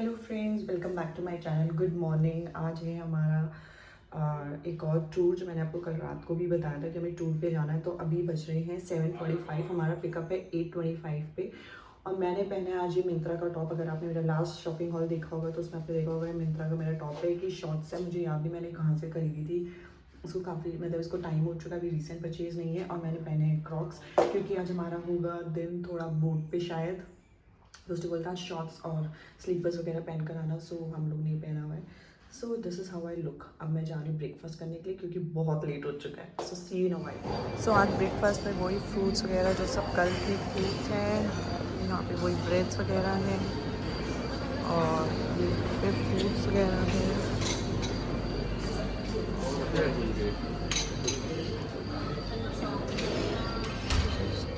Hello friends, welcome back to my channel. Good morning. आज है हमारा एक और टूर जो मैंने आपको कल रात को भी बताया था कि हमें टूर पे जाना है। तो अभी बज रहे हैं 7:45। हमारा पिकअप है 8:25 पे। और मैंने पहना है आज ये मिंत्रा का टॉप। अगर आपने मेरा लास्ट शॉपिंग हॉल देखा होगा तो उसमें आपने देखा होगा मिंत्रा का मेरा टॉप है कि शॉर्ट्स है। मुझे याद भी मैंने कहाँ से खरीदी थी, उसको काफ़ी मतलब इसको टाइम हो चुका है, अभी रिसेंट परचेज़ नहीं है। और मैंने पहने हैं क्रॉक्स क्योंकि आज हमारा होगा दिन थोड़ा बोट पे शायद, तो उसने बोलता शॉर्ट्स और स्लीपर्स वगैरह पहन कर आना। सो हम लोग नहीं पहना हुआ है। सो this is how I look. अब मैं जा रही हूँ ब्रेकफास्ट करने के लिए क्योंकि बहुत लेट हो चुका है। सो सी यू इन अ व्हाइल। सो आज ब्रेकफास्ट में वही फ्रूट्स वगैरह जो सब कल के फ्रूट्स हैं, यहाँ पे वही ब्रेड्स वगैरह हैं और ये पे फ्रूट्स वगैरह हैं।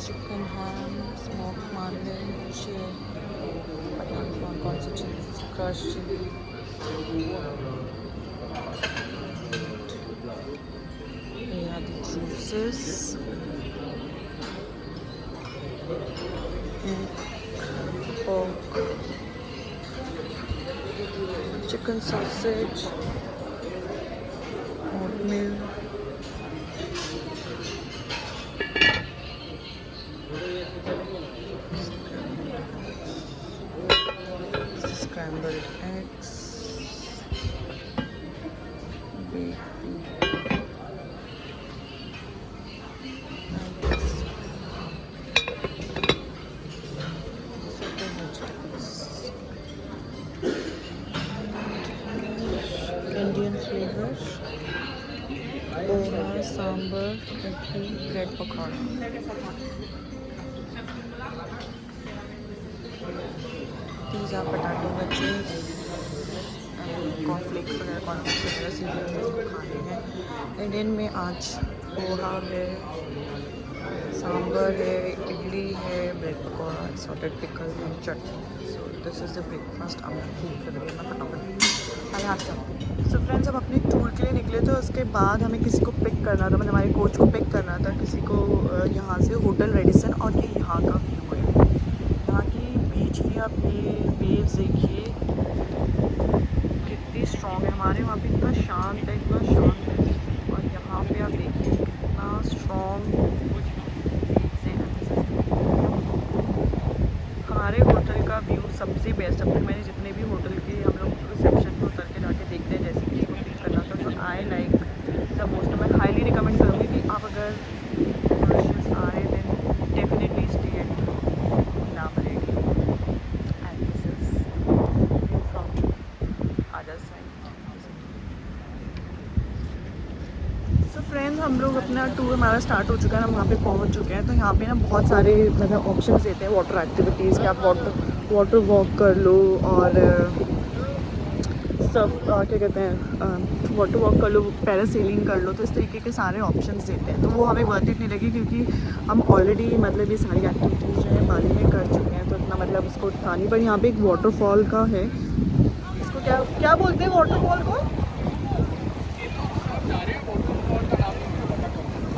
चिकन हैम, स्मोक मार्लिन, पता नहीं कौन सी चीज़, क्रश चिली, ये आदि juices, pork, chicken sausage, oatmeal, scrambled eggs, baby, Indian flavor, poha, sambar, idli, bread pakora. These are potato wedges, cornflakes वगैरह सीरियल खाने हैं। इंडियन में आज पोहा है, सांबर है, इडली है, ब्रेड पकौड़ा, सॉटेड पिकल है, chutney. So this is the breakfast. अब मैं भूख लग रही है, मैं फटाफट अरे आप सब। सो फ्रेंड्स, अब अपने टूर के लिए निकले थे। उसके बाद हमें किसी को पिक करना था, मतलब हमारे कोच को पिक करना था किसी को यहाँ से होटल रेडिसन। और ये यहाँ का व्यू है, यहाँ की बीच की आप ये वेव्स देखिए कितनी स्ट्रॉन्ग है। हमारे वहाँ पे इतना शांत है, इतना शांत है। और यहाँ पे आप देखिए कितना स्ट्रॉन्ग से हमारे होटल का व्यू सबसे बेस्ट है। मैंने जितने भी होटल के हम लोग रिसेप्शन पे उतर के जाके देखते हैं, जैसे किसी को पिक करना था तो आई लाइक द मोस्ट। मैं हाईली रिकमेंड करूँगी कि आप अगर मॉरिशस आए then definitely stay at Allahabad and this is from other side. So friends, हम लोग अपना टूर हमारा स्टार्ट हो चुका है, हम वहाँ पे पहुँच चुके हैं। तो यहाँ पे ना बहुत सारे मतलब ऑप्शंस देते हैं वाटर एक्टिविटीज़ के। आप वाटर वॉक कर लो और सब क्या कहते हैं वाटर वॉक कर लो, पैरासेलिंग कर लो। तो इस तरीके के सारे ऑप्शंस देते हैं। तो वो हमें वर्थ इट नहीं लगी क्योंकि हम ऑलरेडी मतलब ये सारी एक्टिविटीज़ जो है बाली में कर चुके हैं, तो इतना मतलब उसको था नहीं। पर यहाँ पे एक वाटरफॉल का है, इसको क्या क्या बोलते हैं वाटरफॉल को?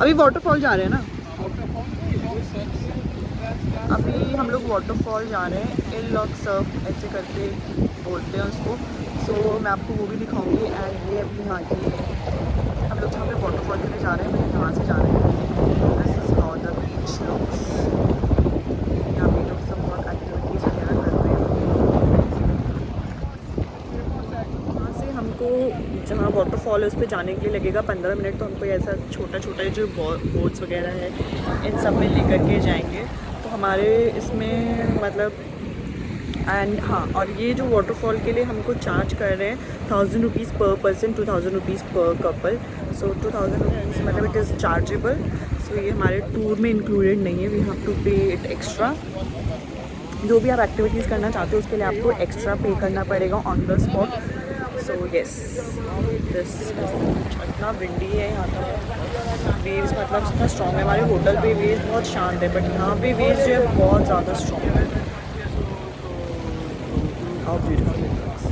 अभी वाटरफॉल जा रहे हैं ना, अभी हम लोग वाटरफॉल जा रहे हैं। इल लॉक सर्फ ऐसे करके बोलते हैं उसको। सो मैं आपको वो भी दिखाऊंगी। एंड ये अभी यहाँ की हम लोग जहाँ पे वाटरफॉल के लिए जा रहे हैं, वही यहाँ से जा रहे हैं। This is how the beach looks. यहाँ पे लोग सब बहुत एक्टिविटीज़ वगैरह कर रहे हैं। वहाँ से हमको जहाँ वाटरफॉल है उस पर जाने के लिए लगेगा 15 मिनट। तो हमको ऐसा छोटा छोटा जो बोट्स वगैरह है इन सब में लेकर के जाएंगे। तो हमारे इसमें मतलब एंड हाँ, और ये जो वाटरफॉल के लिए हमको चार्ज कर रहे हैं 1000 रुपीज़ पर पर्सन, 2000 रुपीज़ पर कपल। सो 2000 रुपीज़ मतलब इट इज़ चार्जेबल। सो ये हमारे टूर में इंक्लूडेड नहीं है, वी हैव टू पे इट एक्स्ट्रा। जो भी आप एक्टिविटीज़ करना चाहते हो उसके लिए आपको एक्स्ट्रा पे करना पड़ेगा on the spot. So yes, this इतना विंडी है यहाँ का। वेव्स मतलब इतना स्ट्रॉन्ग है। हमारे होटल पे वेव्स बहुत शांत है, बट यहाँ पे वेव्स जो है बहुत ज़्यादा स्ट्रॉन्ग है। How beautiful it looks.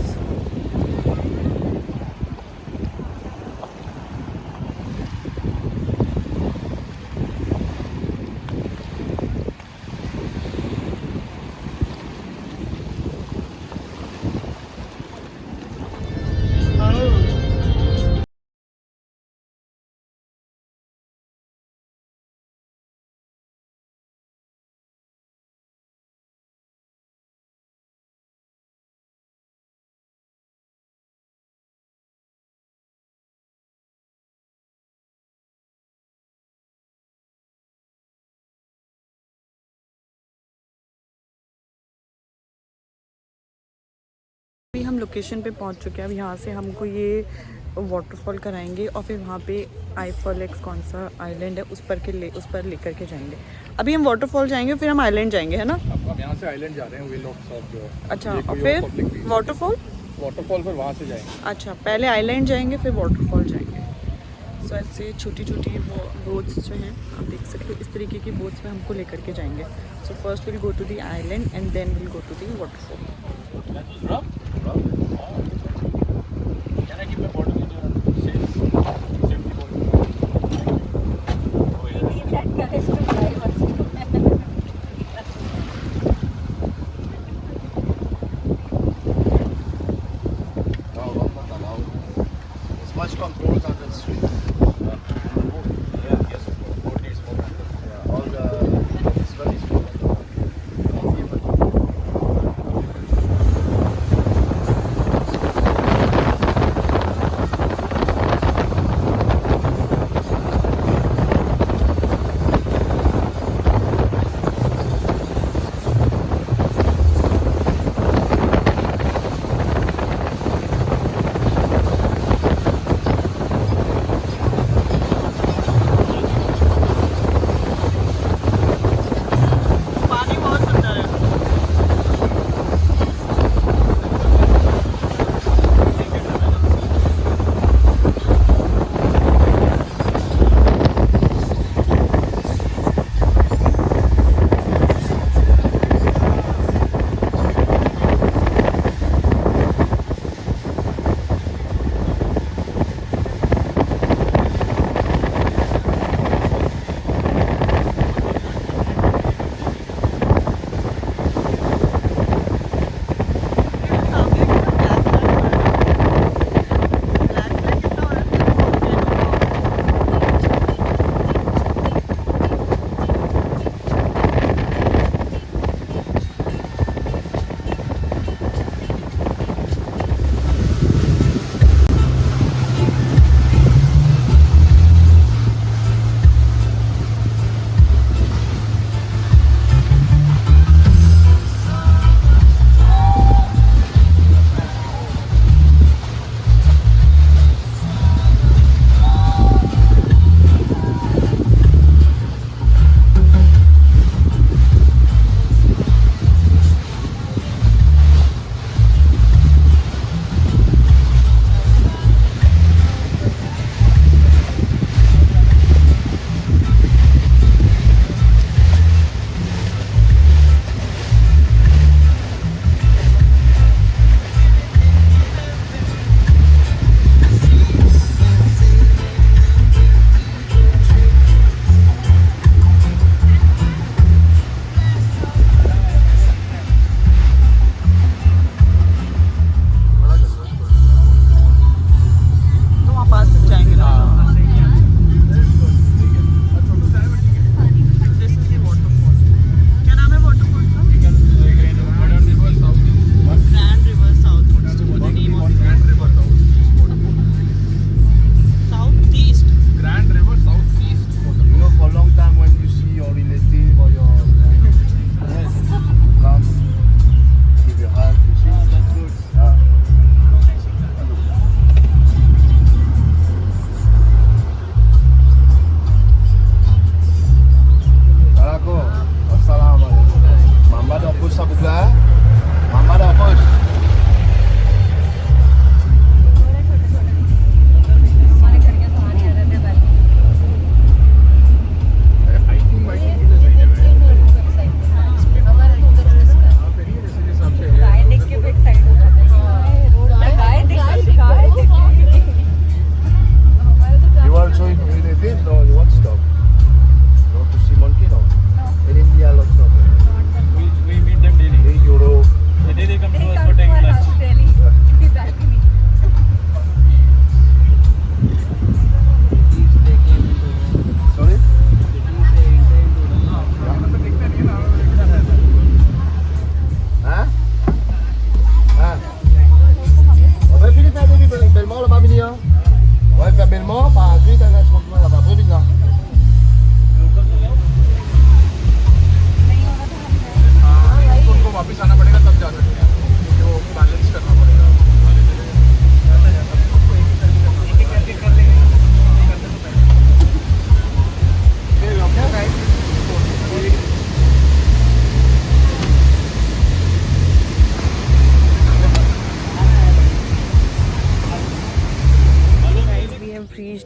अभी हम लोकेशन पे पहुंच चुके हैं। अब यहाँ से हमको ये वाटरफॉल कराएंगे और फिर वहाँ पे आईफल एक्स कौन सा आइलैंड है उस पर लेकर के जाएंगे। अभी हम वाटरफॉल जाएंगे फिर हम आइलैंड जाएंगे, है ना? अब यहाँ से आइलैंड जा रहे हैं, व्हील ऑफ साउथ जो है। अच्छा, और फिर वाटरफॉल फिर वहाँ से जाएंगे। अच्छा, पहले आइलैंड जाएंगे फिर वाटरफॉल जाएंगे। सो ऐसे छोटी छोटी वो बोट्स जो हैं आप देख सकते हो, इस तरीके की बोट्स में हमको लेकर के जाएंगे। So first will go to the island and then will go to the waterfall. Much controls on the street. All the it's very small.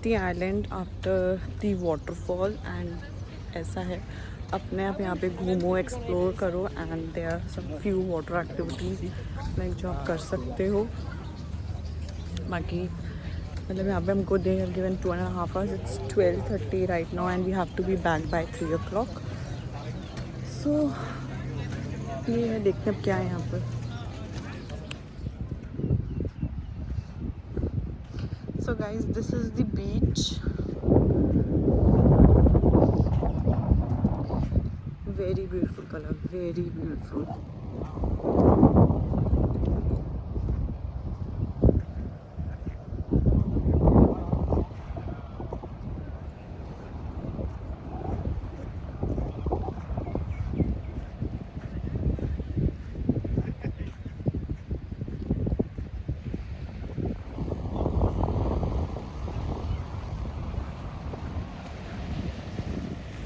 The island after the waterfall and ऐसा है, अपने आप यहाँ पे घूमो, एक्सप्लोर करो and there are some few water activities like जो आप कर सकते हो। बाकी मतलब यहाँ पे हमको they have given 2.5 hours, it's 12:30 right now and we have to be back by 3 o'clock। So ये है, देखते हैं अब क्या है यहाँ पर। So guys, this is the beach. Very beautiful color, very beautiful.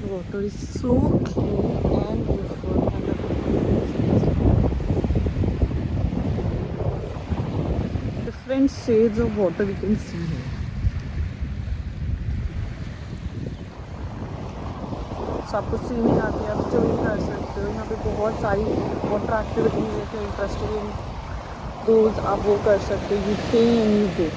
Water is so clean and beautiful. Different shades of water we can see here. So आपको स्विमिंग आती है, आप स्विमिंग कर सकते हो। यहाँ पे बहुत सारी वाटर एक्टिविटीज़ है, if you're interested in those आप वो कर सकते हो। You pay and you go.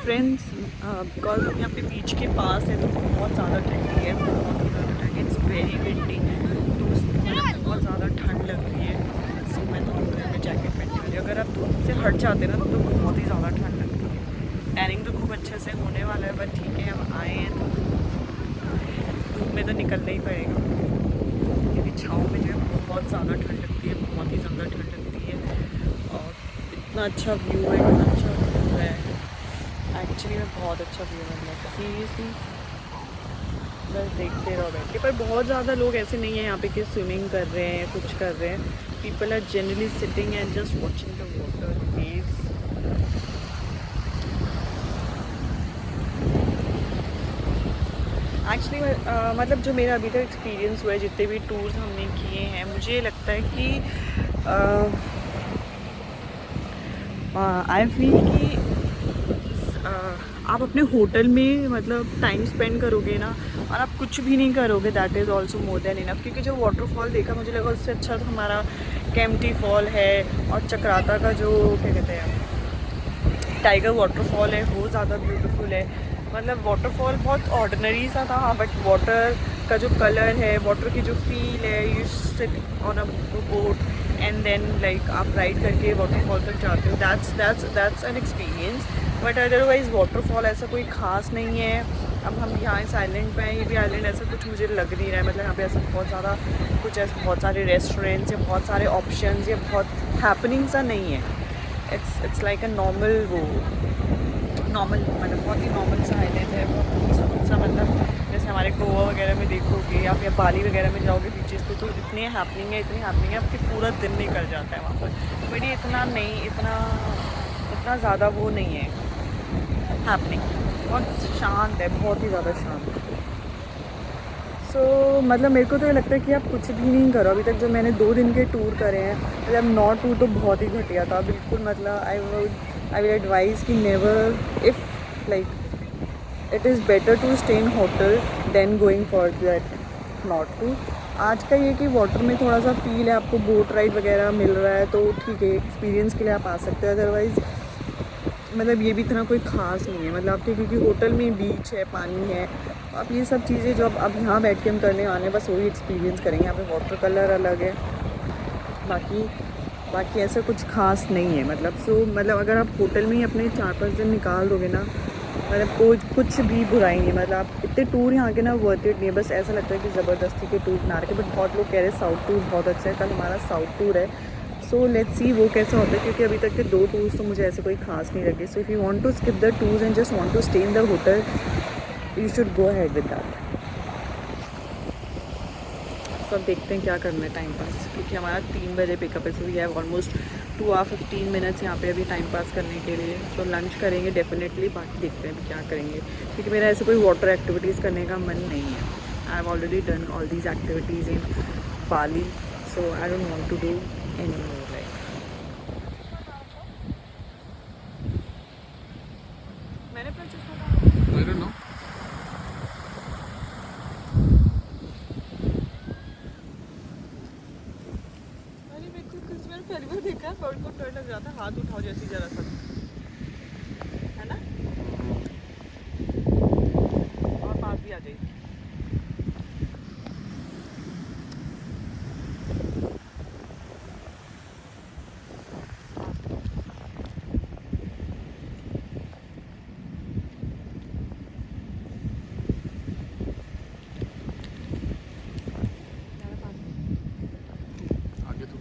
Friends, because हम यहाँ पे बीच के पास है तो बहुत ज़्यादा ठंडी है, बहुत ज़्यादा ठंडी। इट्स वेरी विंडी, तो उसमें बहुत ज़्यादा ठंड लग रही है। सो मैं तो थोड़ा में जैकेट पहनने वाली। अगर आप धूप से हट जाते ना तो बहुत ही ज़्यादा ठंड लगती है। टैनिंग तो खूब अच्छे से होने वाला है, बट ठीक है, हम आए हैं तो धूप में तो निकलना ही पड़ेगा, क्योंकि छाँव में जो है बहुत ज़्यादा ठंड लगती है, बहुत ही ज़्यादा ठंड लगती है। और इतना अच्छा व्यू है, इतना अच्छा व्यू है, एक्चुअली में बहुत अच्छा व्यू है। सीरियसली बस देखते रहो बैठ के। पर बहुत ज़्यादा लोग ऐसे नहीं हैं यहाँ पे कि स्विमिंग कर रहे हैं, कुछ कर रहे हैं। People are generally sitting and just watching the water waves. Actually मतलब जो मेरा अभी तक एक्सपीरियंस हुआ है, जितने भी टूर्स हमने किए हैं, मुझे लगता है कि आई फील कि आप अपने होटल में मतलब टाइम स्पेंड करोगे ना, और आप कुछ भी नहीं करोगे, that is also more than enough. क्योंकि जो वाटरफॉल देखा, मुझे लगा उससे अच्छा तो हमारा केम्प्टी फॉल है और चक्राता का जो क्या कहते हैं टाइगर वाटरफॉल है, वो ज़्यादा ब्यूटीफुल है। मतलब वाटरफॉल बहुत ऑर्डिनरी सा था, बट वाटर का जो कलर है, वाटर की जो फील है, you sit on a boat and then like आप राइड करके वाटरफॉल तक जाते हो, that's an experience. But otherwise waterfall ऐसा कोई ख़ास नहीं है। अब हम यहाँ इस आइलैंड पे हैं, ये भी आइलैंड ऐसा कुछ मुझे लग नहीं रहा है। मतलब यहाँ पे ऐसा बहुत ज़्यादा कुछ ऐसा बहुत सारे रेस्टोरेंट्स या बहुत सारे ऑप्शंस या बहुत हैपनिंग सा नहीं है। इट्स लाइक अ नॉर्मल मतलब बहुत ही नॉर्मल सा आइलैंड है, बहुत पीसफुल सा। मतलब जैसे हमारे गोवा वगैरह में देखोगे या फिर बाली वगैरह में जाओगे बीचेस पे, तो इतनी हैपनिंग है आपके पूरा दिन निकल जाता है वहाँ पर। बट ये इतना नहीं, इतना ज़्यादा वो नहीं है हैपनिंग, बहुत शांत है, बहुत ही ज़्यादा शांत है। सो मतलब मेरे को तो ये लगता है कि आप कुछ भी नहीं करो। अभी तक जो मैंने 2 दिन के टूर करे हैं, मतलब नॉ टूर तो बहुत ही घटिया था बिल्कुल। मतलब आई विल एडवाइज़ कि never, if like it is better to stay in hotel then going for that not tour. आज का ये कि वाटर में थोड़ा सा फील है, आपको बोट राइड वगैरह मिल रहा है तो ठीक है, एक्सपीरियंस के लिए आप आ सकते हो। अदरवाइज़ मतलब ये भी इतना कोई ख़ास नहीं है। मतलब आपके क्योंकि होटल में बीच है, पानी है, अब ये सब चीज़ें जो अब यहाँ बैठ के हम करने आने बस वही एक्सपीरियंस करेंगे। यहाँ पे वाटर कलर अलग है, बाकी ऐसा कुछ ख़ास नहीं है। मतलब अगर आप होटल में ही अपने 4-5 दिन निकाल दोगे ना, मतलब कुछ भी बुराई नहीं। मतलब आप इतने टूर यहाँ के ना वर्थ इट नहीं है। बस ऐसा लगता है कि ज़बरदस्ती के टूर बना रखे। बट बहुत लोग कह रहे हैं साउथ टूर बहुत अच्छा है। कल हमारा साउथ टूर है, सो लेट्स सी वो कैसा होता है। क्योंकि अभी तक के 2 टूर्स तो मुझे ऐसे कोई खास नहीं लगे। So if you want to skip the tours and just want to stay in the hotel, you should go ahead with that. So अब देखते हैं क्या करना है टाइम पास, क्योंकि हमारा 3 बजे पिकअप है। So we have almost 2 hours 15 minutes यहाँ पे अभी टाइम पास करने के लिए। सो लंच करेंगे डेफिनेटली, बाकी देखते हैं अभी क्या करेंगे, क्योंकि मेरा ऐसे कोई वाटर एक्टिविटीज़ करने का मन नहीं है। I have already done all these activities in Bali, so I don't want to do any more like. मैंने I don't know. पहली बार देखा है बर्ड को डर लग जाता है, हाथ उठाओ जैसी जरा सा, है ना? और पास भी आ जाएगी। आगे तो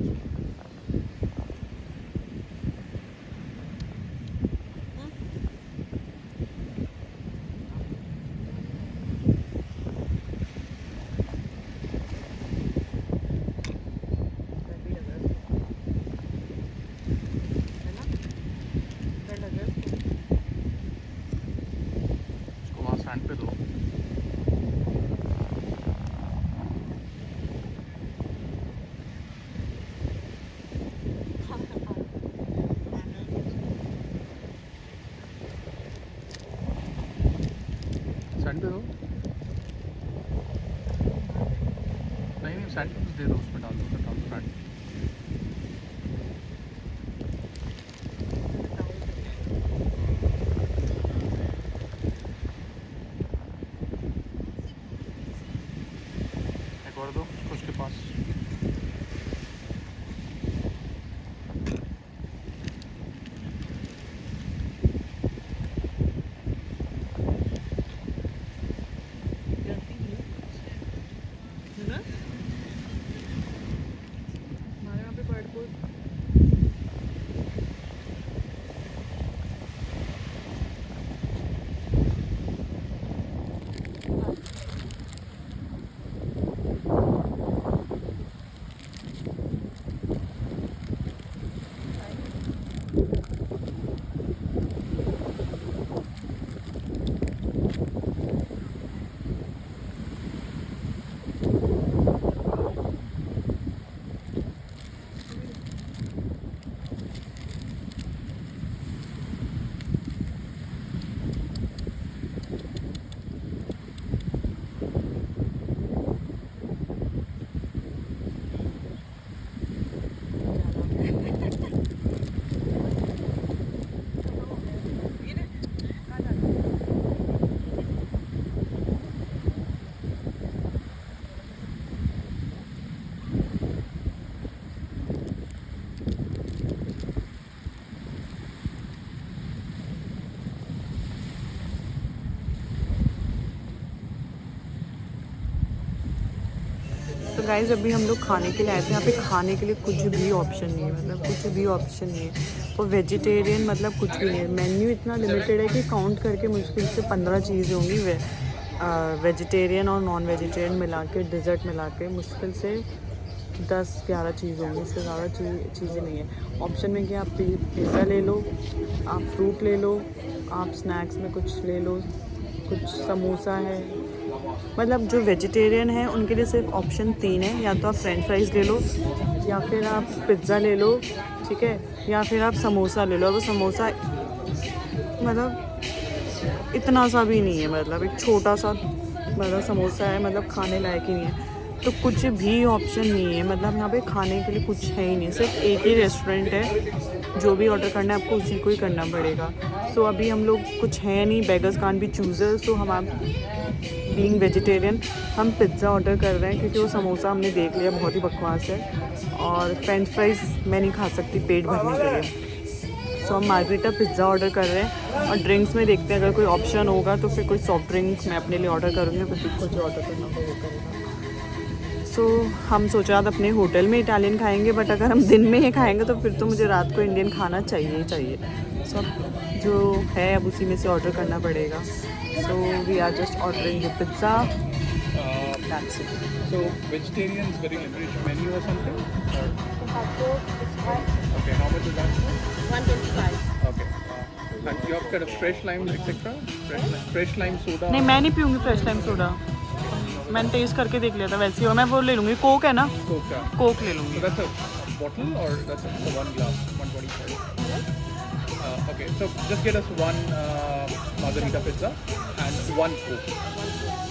उसको वहाँ सैंड पे दो। सैंड पे दो। नहीं सैंड पे दे दो, उसमें डाल दो सैंड। एक और दो उसके पास। हमारे यहाँ पे बर्ड को तो गाइस अभी हम लोग खाने के लिए आए थे। यहाँ पे खाने के लिए कुछ भी ऑप्शन नहीं है, मतलब कुछ भी ऑप्शन नहीं है। तो वेजिटेरियन मतलब कुछ भी नहीं है। मेन्यू इतना लिमिटेड है कि काउंट करके मुश्किल से 15 चीज़ें होंगी वेजिटेरियन और नॉन वेजिटेरियन मिला के, डिज़र्ट मिला के मुश्किल से 10-11 चीज़ होंगी, इससे ज़्यादा चीज़ें नहीं है। ऑप्शन में कि आप पिज़्ज़ा ले लो, आप फ्रूट ले लो, आप स्नैक्स में कुछ ले लो, कुछ समोसा है। मतलब जो वेजिटेरियन है उनके लिए सिर्फ ऑप्शन 3 है, या तो आप फ्रेंच फ्राइज़ ले लो, या फिर आप पिज़्ज़ा ले लो, ठीक है, या फिर आप समोसा ले लो। वो समोसा मतलब इतना सा भी नहीं है, मतलब एक छोटा सा मतलब समोसा है, मतलब खाने लायक ही नहीं है। तो कुछ भी ऑप्शन नहीं है, मतलब यहाँ पे खाने के लिए कुछ है ही नहीं। सिर्फ एक ही रेस्टोरेंट है, जो भी ऑर्डर करना है आपको उसी को ही करना पड़ेगा। सो अभी हम लोग कुछ है नहीं, बेगर्स कांट बी चूज़र्स। सो हम बीइंग वेजिटेरियन हम पिज़्ज़ा ऑर्डर कर रहे हैं, क्योंकि वो समोसा हमने देख लिया बहुत ही बकवास है, और फ्रेंच फ्राइज़ मैं नहीं खा सकती पेट भरने के लिए। सो हम मार्गरीटा पिज़्ज़ा ऑर्डर कर रहे हैं, और ड्रिंक्स में देखते हैं अगर कोई ऑप्शन होगा तो फिर कोई सॉफ्ट ड्रिंक्स मैं अपने लिए ऑर्डर करूँगी, फिर कुछ ऑर्डर करना होगा वो करेगा। सो हम सोच रहे थे अपने होटल में इटालियन खाएंगे, बट अगर हम दिन में ही खाएंगे तो फिर तो मुझे रात को इंडियन खाना चाहिए ही चाहिए। सो अब जो है अब उसी में से ऑर्डर करना पड़ेगा। So we are just ordering the pizza That's it. So vegetarian is very limited menu or something? Or, okay, how much is that? 125. Okay. And you have got a fresh lime, etc. Fresh lime soda. नहीं मैं नहीं पीऊँगी fresh time soda, मैंने test करके देख लिया था वैसे ही, और मैं वो ले लूँगी कोक है ना, Coke. कोक ले So लूँगी. that's a bottle or that's a one glass, 125. Okay, so just get us one margarita pizza and one Coke.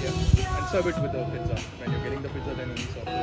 Yeah, and serve it with the pizza. When you're getting the pizza, then only serve it.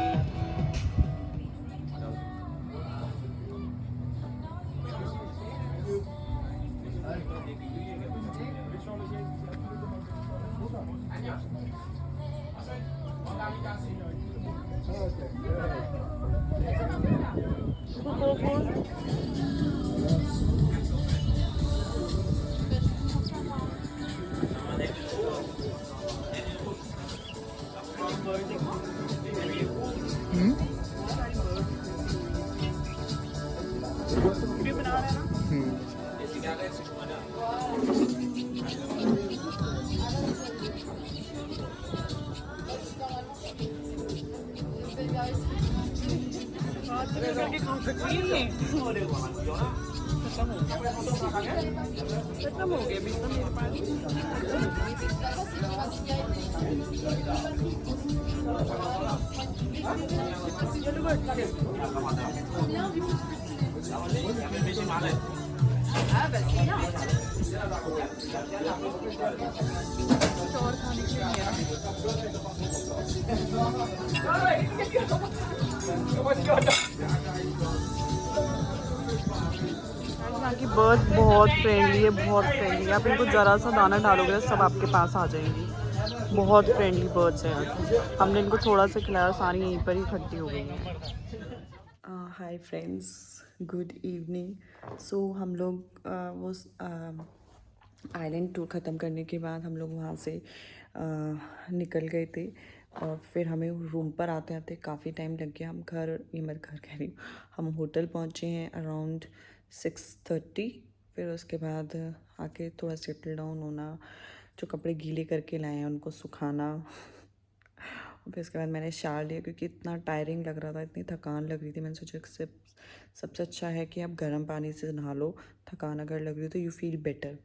खत्म हो गया बिल्कुल मेरे पास. यहाँ की birds बहुत friendly है, बहुत फ्रेंडली है. आप इनको ज़रा सा दाना डालोगे सब आपके पास आ जाएंगी. बहुत फ्रेंडली बर्ड्स हैं यहाँ की. हमने इनको थोड़ा सा खिलाया, सारी यहीं पर ही इकट्ठी हो गई हैं. Hi friends, good evening. So हम लोग वो आइलैंड टूर ख़त्म करने के बाद हम लोग वहाँ से निकल गए थे, और फिर हमें रूम पर आते आते काफ़ी टाइम लग गया. हम घर, ये मैं घर कह रही हूँ, हम होटल पहुँचे हैं अराउंड 6:30. फिर उसके बाद आके थोड़ा सेटल डाउन होना, जो कपड़े गीले करके लाए हैं उनको सुखाना. और फिर उसके बाद मैंने शावर लिया क्योंकि इतना टायरिंग लग रहा था, इतनी थकान लग रही थी. मैंने सोचा कि सबसे अच्छा है कि आप गर्म पानी से नहा लो, थकान अगर लग रही हो तो you feel better.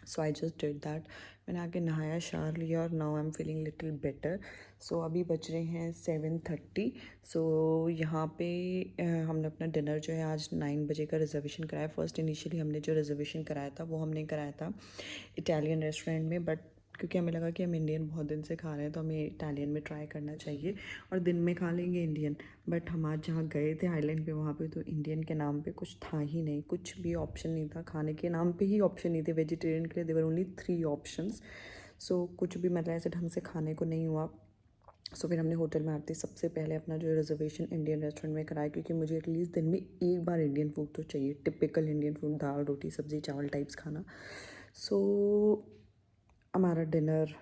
So I just did that. मैंने आके नहाया, शावर लिया, और now I am feeling little better. So अभी बज रहे हैं 7:30. सो यहाँ पे हमने अपना डिनर जो है आज 9 बजे का रिजर्वेशन कराया. फर्स्ट इनिशियली हमने जो रिजर्वेशन कराया था वो हमने कराया था इटालियन रेस्टोरेंट में, बट क्योंकि हमें लगा कि हम इंडियन बहुत दिन से खा रहे हैं तो हमें इटालियन में ट्राई करना चाहिए, और दिन में खा लेंगे इंडियन. बट हम आज जहाँ गए थे आइलैंड पे, वहाँ पे तो इंडियन के नाम पे कुछ था ही नहीं, कुछ भी ऑप्शन नहीं था. खाने के नाम पे ही ऑप्शन नहीं थे. वेजिटेरियन के लिए देवर ओनली 3 ऑप्शंस. सो कुछ भी मतलब ऐसे ढंग से खाने को नहीं हुआ. सो फिर हमने होटल में आते सबसे पहले अपना जो रिजर्वेशन इंडियन रेस्टोरेंट में कराया, क्योंकि मुझे एटलीस्ट दिन में एक बार इंडियन फूड तो चाहिए, टिपिकल इंडियन फूड, दाल रोटी सब्ज़ी चावल टाइप्स खाना. सो हमारा डिनर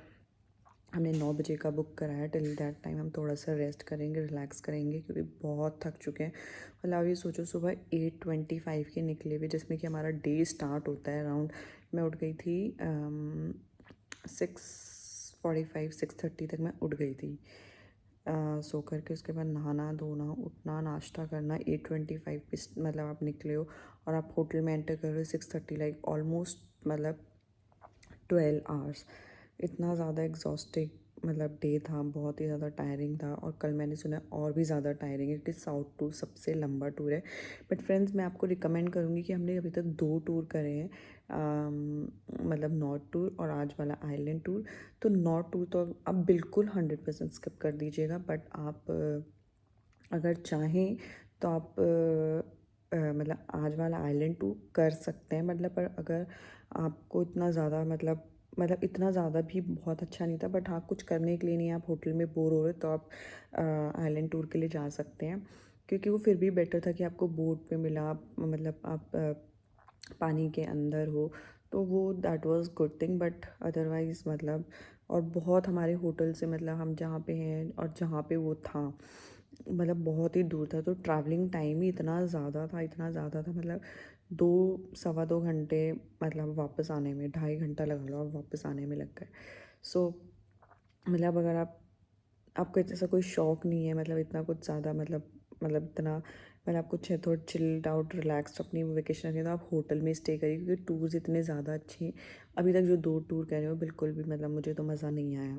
हमने 9 बजे का बुक कराया. टिल दैट टाइम हम थोड़ा सा रेस्ट करेंगे, रिलैक्स करेंगे, क्योंकि बहुत थक चुके हैं. मतलब ये सोचो सुबह 8:25 के निकले हुए, जिसमें कि हमारा डे स्टार्ट होता है अराउंड, मैं उठ गई थी 6:45 6:30 तक मैं उठ गई थी. सो करके उसके बाद नहाना धोना उठना नाश्ता करना. 8:25 पे मतलब आप निकले हो और आप होटल में एंटर कर रहे हो 6:30, लाइक ऑलमोस्ट मतलब 12 आवर्स. इतना ज़्यादा एग्जॉस्टिंग मतलब डे था, बहुत ही ज़्यादा टायरिंग था. और कल मैंने सुना और भी ज़्यादा टायरिंग है, क्योंकि साउथ टूर सबसे लंबा टूर है. बट फ्रेंड्स, मैं आपको रिकमेंड करूँगी कि हमने अभी तक 2 टूर करे हैं, मतलब नॉर्थ टूर और आज वाला आइलैंड टूर. तो नॉर्थ टूर तो आप बिल्कुल 100% स्किप कर दीजिएगा. बट आप अगर चाहें तो आप मतलब आज वाला आइलैंड टूर कर सकते हैं. मतलब पर अगर आपको इतना ज़्यादा मतलब इतना ज़्यादा भी बहुत अच्छा नहीं था, बट हाँ कुछ करने के लिए नहीं, आप होटल में बोर हो रहे तो आप आइलैंड टूर के लिए जा सकते हैं. क्योंकि वो फिर भी बेटर था कि आपको बोट पे मिला, मतलब आप पानी के अंदर हो, तो वो that was good thing. But otherwise मतलब, और बहुत हमारे होटल से मतलब हम जहाँ पे हैं और जहाँ पे वो था मतलब बहुत ही दूर था. तो ट्रैवलिंग टाइम ही इतना ज़्यादा था मतलब 2 सवा 2 घंटे मतलब वापस आने में, 2.5 घंटा लगा लो आप वापस आने में लग गए. सो मतलब अगर आप आपको ऐसा कोई शौक नहीं है, मतलब इतना कुछ ज़्यादा, मतलब इतना, मतलब आपको थोड़ा चिल्ड आउट रिलैक्स्ड अपनी वेकेशन रखनी है तो आप होटल में स्टे करिए, क्योंकि टूर्स इतने ज़्यादा अच्छे हैं। अभी तक जो 2 टूर कह रहे हो बिल्कुल भी मतलब मुझे तो मज़ा नहीं आया,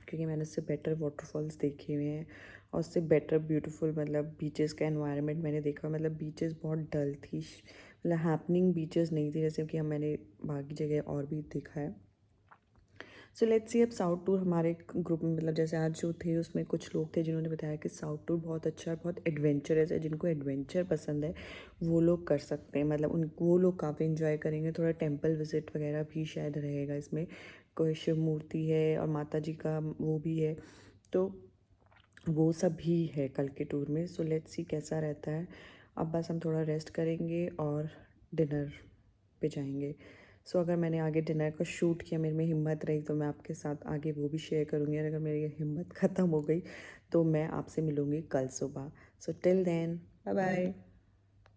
क्योंकि मैंने उससे बेटर वाटरफॉल्स देखे हुए हैं और उससे बेटर ब्यूटीफुल मतलब बीचेस का एनवायरनमेंट मैंने देखा। मतलब बीचेस बहुत डल थी, मतलब हैपनिंग बीचेस नहीं थी जैसे कि हम मैंने बाकी जगह और भी देखा है। सो लेट्स सी अब साउथ टूर हमारे ग्रुप में, मतलब जैसे आज जो थे उसमें कुछ लोग थे जिन्होंने बताया कि साउथ टूर बहुत अच्छा है, बहुत एडवेंचरस है। जिनको एडवेंचर पसंद है वो लोग कर सकते हैं, मतलब उन वो लोग काफ़ी इन्जॉय करेंगे। थोड़ा टेम्पल विजिट वगैरह भी शायद रहेगा इसमें, कोई शिव मूर्ति है और माता जी का वो भी है, तो वो सब भी है कल के टूर में। सो लेट्स सी कैसा रहता है। अब बस हम थोड़ा रेस्ट करेंगे और डिनर पे जाएंगे। सो अगर मैंने आगे डिनर का शूट किया, मेरे में हिम्मत रही तो मैं आपके साथ आगे वो भी शेयर करूँगी, और अगर मेरी हिम्मत ख़त्म हो गई तो मैं आपसे मिलूँगी कल सुबह। So till then bye bye.